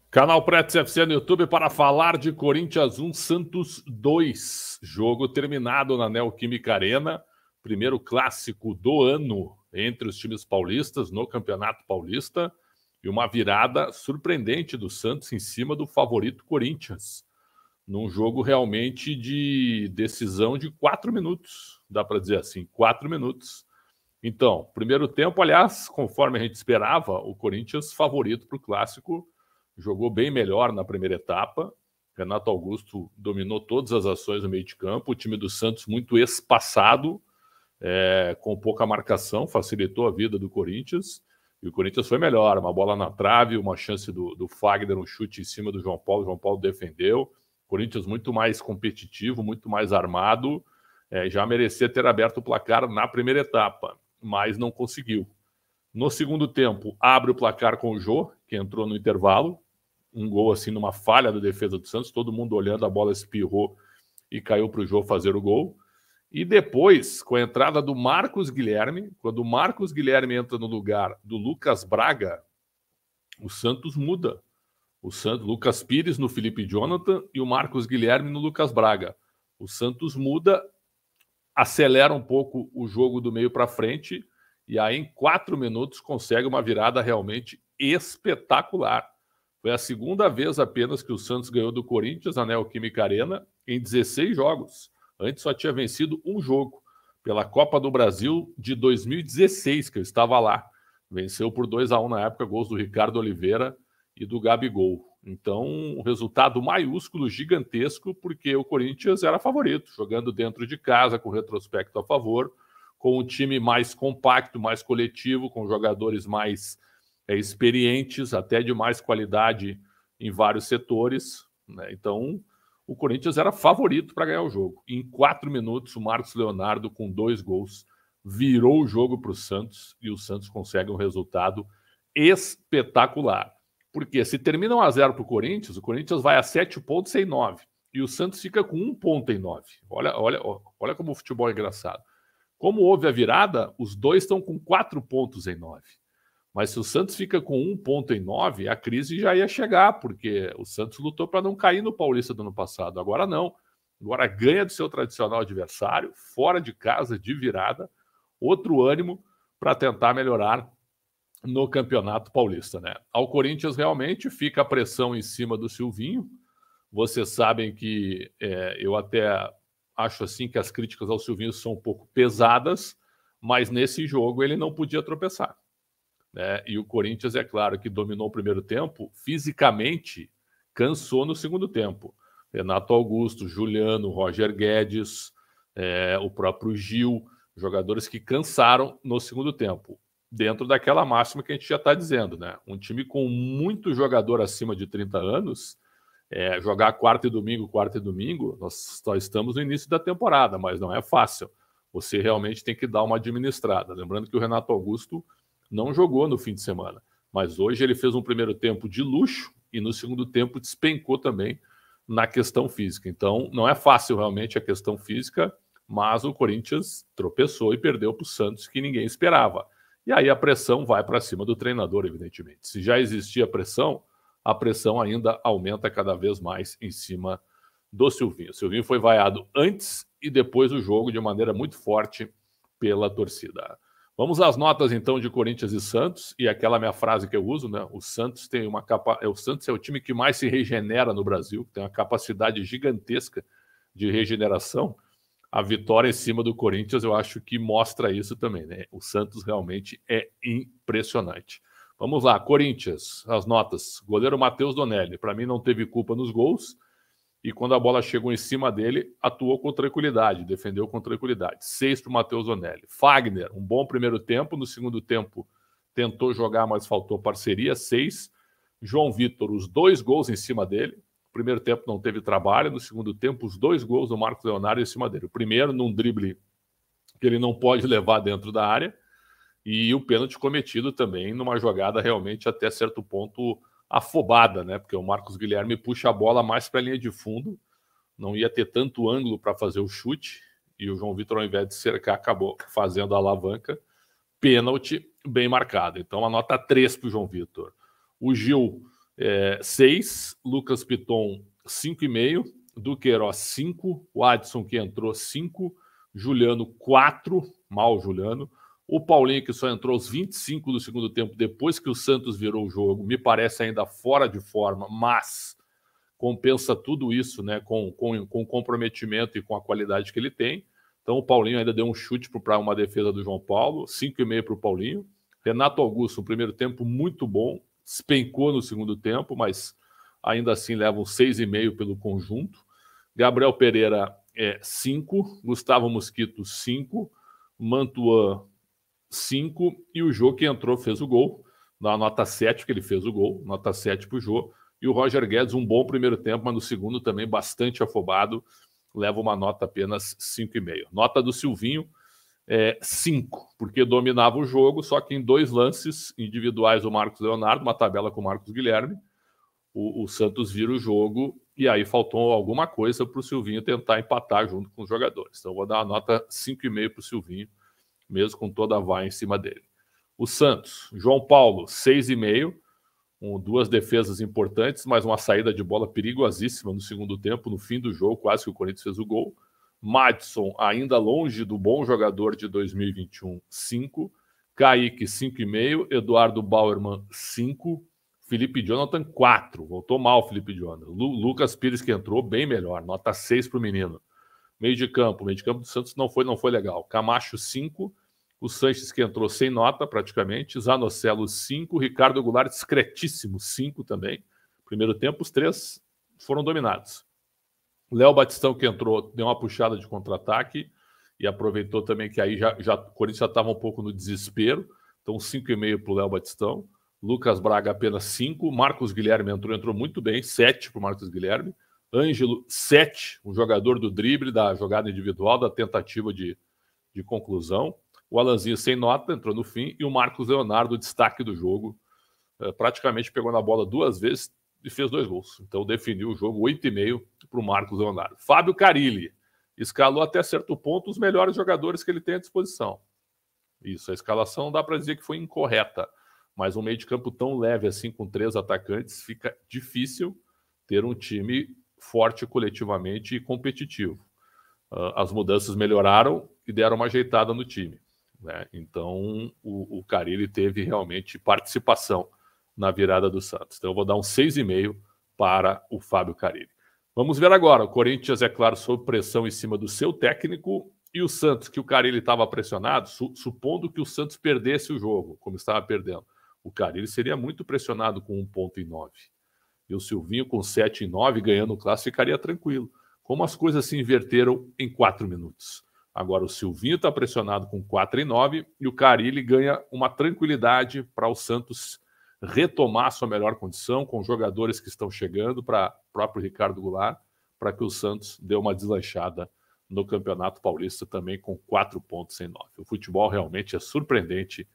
Canal Pretos FC no YouTube para falar de Corinthians 1, Santos 2. Jogo terminado na Neoquímica Arena. Primeiro clássico do ano entre os times paulistas no Campeonato Paulista. E uma virada surpreendente do Santos em cima do favorito Corinthians. Num jogo realmente de decisão de 4 minutos. Dá para dizer assim, 4 minutos. Então, primeiro tempo, aliás, conforme a gente esperava, o Corinthians favorito para o clássico. Jogou bem melhor na primeira etapa. Renato Augusto dominou todas as ações no meio de campo. O time do Santos muito espaçado, com pouca marcação, facilitou a vida do Corinthians. E o Corinthians foi melhor. Uma bola na trave, uma chance do Fagner, um chute em cima do João Paulo. O João Paulo defendeu. Corinthians muito mais competitivo, muito mais armado. Já merecia ter aberto o placar na primeira etapa, mas não conseguiu. No segundo tempo, abre o placar com o Jô, que entrou no intervalo. Um gol assim numa falha da defesa do Santos, todo mundo olhando, a bola espirrou e caiu para o Jô fazer o gol. E depois, com a entrada do Marcos Guilherme, quando o Marcos Guilherme entra no lugar do Lucas Braga, o Santos muda. O Lucas Pires no Felipe Jonathan e o Marcos Guilherme no Lucas Braga. O Santos muda, acelera um pouco o jogo do meio para frente e aí em 4 minutos consegue uma virada realmente espetacular. Foi a segunda vez apenas que o Santos ganhou do Corinthians na Neoquímica Arena em 16 jogos. Antes só tinha vencido um jogo, pela Copa do Brasil de 2016, que eu estava lá. Venceu por 2-1 na época, gols do Ricardo Oliveira e do Gabigol. Então, um resultado maiúsculo, gigantesco, porque o Corinthians era favorito, jogando dentro de casa, com retrospecto a favor, com um time mais compacto, mais coletivo, com jogadores mais experientes, até de mais qualidade em vários setores, né? Então, o Corinthians era favorito para ganhar o jogo. Em 4 minutos, o Marcos Leonardo, com 2 gols, virou o jogo para o Santos e o Santos consegue um resultado espetacular. Porque se termina 1-0 para o Corinthians vai a 7 pontos em 9. E o Santos fica com 1 ponto em 9. Olha como o futebol é engraçado. Como houve a virada, os dois estão com 4 pontos em 9. Mas se o Santos fica com 1 ponto em 9, a crise já ia chegar, porque o Santos lutou para não cair no Paulista do ano passado. Agora não. Agora ganha do seu tradicional adversário, fora de casa, de virada. Outro ânimo para tentar melhorar no Campeonato Paulista, né? Ao Corinthians realmente fica a pressão em cima do Silvinho. Vocês sabem que eu até acho assim que as críticas ao Silvinho são um pouco pesadas, mas nesse jogo ele não podia tropeçar. E o Corinthians, é claro, que dominou o primeiro tempo, fisicamente cansou no segundo tempo. Renato Augusto, Juliano, Roger Guedes, o próprio Gil, jogadores que cansaram no segundo tempo. Dentro daquela máxima que a gente já está dizendo, né? Um time com muito jogador acima de 30 anos, jogar quarta e domingo, nós só estamos no início da temporada, mas não é fácil. Você realmente tem que dar uma administrada. Lembrando que o Renato Augusto não jogou no fim de semana, mas hoje ele fez um primeiro tempo de luxo e no segundo tempo despencou também na questão física. Então, não é fácil realmente a questão física, mas o Corinthians tropeçou e perdeu para o Santos, que ninguém esperava. E aí a pressão vai para cima do treinador, evidentemente. Se já existia pressão, a pressão ainda aumenta cada vez mais em cima do Silvinho. O Silvinho foi vaiado antes e depois do jogo de maneira muito forte pela torcida. Vamos às notas, então, de Corinthians e Santos, e aquela minha frase que eu uso, né? O Santos o Santos é o time que mais se regenera no Brasil, tem uma capacidade gigantesca de regeneração. A vitória em cima do Corinthians, eu acho que mostra isso também, né? O Santos realmente é impressionante. Vamos lá, Corinthians, as notas. Goleiro Matheus Donelli, para mim não teve culpa nos gols, e quando a bola chegou em cima dele, atuou com tranquilidade, defendeu com tranquilidade. 6 para o Matheus Donelli. Fagner, um bom primeiro tempo, no segundo tempo tentou jogar, mas faltou parceria, 6. João Vitor, os 2 gols em cima dele. No primeiro tempo não teve trabalho, no segundo tempo os 2 gols do Marcos Leonardo em cima dele. O primeiro num drible que ele não pode levar dentro da área, e o pênalti cometido também numa jogada realmente até certo ponto afobada, né? Porque o Marcos Guilherme puxa a bola mais para a linha de fundo, não ia ter tanto ângulo para fazer o chute, e o João Vitor, ao invés de cercar, acabou fazendo a alavanca. Pênalti bem marcado. Então, a nota 3 para o João Vitor. O Gil 6, Lucas Piton 5,5, Duqueiroz 5, o Adson que entrou 5, Juliano 4, mal Juliano, o Paulinho que só entrou aos 25 do segundo tempo, depois que o Santos virou o jogo, me parece ainda fora de forma, mas compensa tudo isso, né, com o comprometimento e com a qualidade que ele tem. Então o Paulinho ainda deu um chute para uma defesa do João Paulo, 5,5 para o Paulinho. Renato Augusto, no primeiro tempo, muito bom, despencou no segundo tempo, mas ainda assim leva um 6,5 pelo conjunto. Gabriel Pereira 5, Gustavo Mosquito 5, Mantuan 5, e o Jô que entrou fez o gol, na nota 7, que ele fez o gol, nota 7 para o Jô. E o Roger Guedes, um bom primeiro tempo, mas no segundo também bastante afobado, leva uma nota apenas 5,5. Nota do Silvinho 5, porque dominava o jogo, só que em 2 lances individuais o Marcos Leonardo, uma tabela com o Marcos Guilherme, o Santos vira o jogo e aí faltou alguma coisa para o Silvinho tentar empatar junto com os jogadores. Então vou dar uma nota 5,5 para o Silvinho, mesmo com toda a vaia em cima dele. O Santos, João Paulo, 6,5, com 2 defesas importantes, mas uma saída de bola perigosíssima no segundo tempo, no fim do jogo, quase que o Corinthians fez o gol. Madison, ainda longe do bom jogador de 2021, 5. Kaique, 5,5. Eduardo Bauerman, 5. Felipe Jonathan, 4. Voltou mal o Felipe Jonathan. Lucas Pires, que entrou, bem melhor. Nota 6 para o menino. Meio de campo do Santos não foi legal. Camacho, 5. O Sanches, que entrou sem nota praticamente. Zanocelo, 5. Ricardo Goulart, discretíssimo, 5 também. Primeiro tempo, os 3 foram dominados. Léo Batistão, que entrou, deu uma puxada de contra-ataque e aproveitou também que aí o Corinthians já estava um pouco no desespero. Então, 5,5 para o Léo Batistão. Lucas Braga, apenas 5. Marcos Guilherme entrou muito bem, 7 para o Marcos Guilherme. Ângelo, 7, um jogador do drible, da jogada individual, da tentativa de conclusão. O Alanzinho sem nota, entrou no fim. E o Marcos Leonardo, destaque do jogo, praticamente pegou na bola 2 vezes e fez 2 gols. Então definiu o jogo, 8,5 para o Marcos Leonardo. Fábio Carilli escalou até certo ponto os melhores jogadores que ele tem à disposição. Isso, a escalação não dá para dizer que foi incorreta, mas um meio de campo tão leve assim, com 3 atacantes, fica difícil ter um time forte coletivamente e competitivo. As mudanças melhoraram e deram uma ajeitada no time, né? Então o Carilli teve realmente participação na virada do Santos. Então eu vou dar um 6,5 para o Fábio Carilli. Vamos ver agora. O Corinthians, é claro, sob pressão em cima do seu técnico, e o Santos, que o Carilli estava pressionado, supondo que o Santos perdesse o jogo, como estava perdendo. O Carilli seria muito pressionado com 1,9. E o Silvinho com 7,9 ganhando o clássico ficaria tranquilo. Como as coisas se inverteram em 4 minutos. Agora o Silvinho está pressionado com 4,9 e o Carilli ganha uma tranquilidade para o Santos retomar sua melhor condição com jogadores que estão chegando, para o próprio Ricardo Goulart, para que o Santos dê uma deslanchada no Campeonato Paulista também com 4 pontos em 9. O futebol realmente é surpreendente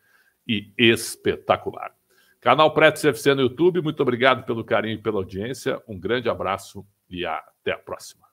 e espetacular. Canal Pretos FC no YouTube, muito obrigado pelo carinho e pela audiência, um grande abraço e até a próxima.